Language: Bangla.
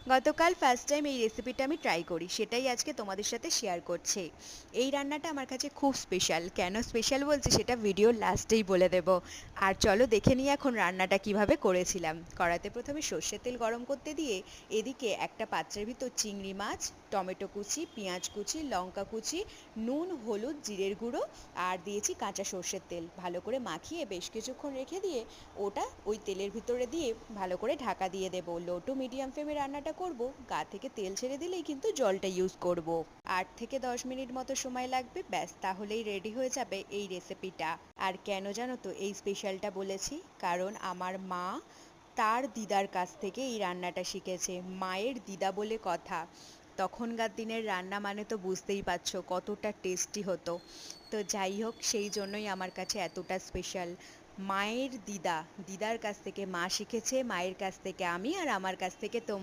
গতকাল ফার্স্ট টাইম এই রেসিপিটা আমি ট্রাই করি, সেটাই আজকে তোমাদের সাথে শেয়ার করছি। এই রান্নাটা আমার কাছে খুব স্পেশাল। কেন স্পেশাল বলছি সেটা ভিডিওর লাস্টেই বলে দেব। আর চলো দেখে নিই এখন রান্নাটা কিভাবে করেছিলাম। কড়াইতে প্রথমে সর্ষের তেল গরম করতে দিয়ে এদিকে একটা পাত্রের ভিতর চিংড়ি মাছ, টমেটো কুচি, পেঁয়াজ কুচি, লঙ্কা কুচি, নুন, হলুদ, জিরের গুঁড়ো আর দিয়েছি কাঁচা সর্ষের তেল, ভালো করে মাখিয়ে বেশ কিছুক্ষণ রেখে দিয়ে ওটা ওই তেলের ভিতরে দিয়ে ভালো করে ঢাকা দিয়ে দেবো। লো টু মিডিয়াম ফ্লেমে রান্নাটা করব। গা থেকে তেল ছেড়ে দিলেই কিন্তু জলটা ইউজ করব। 8 থেকে 10 মিনিট মতো সময় লাগবে, ব্যাস তাহলেই রেডি হয়ে যাবে এই রেসিপিটা। আর কেন জানো তো এই স্পেশালটা বলেছি? কারণ আমার মা তার দিদার কাছ থেকে এই রান্নাটা শিখেছে। মায়ের দিদা বলে কথা। তখনকার দিনের রান্না মানে তো বুঝতেই পারছো কতটা টেস্টি হতো। তো যাই হোক, সেই জন্যই আমার কাছে এতটা স্পেশাল। মায়ের দিদা, দিদার কাছ থেকে মা শিখেছে, মায়ের কাছ থেকে আমি, আর আমার কাছ থেকে তোমরা।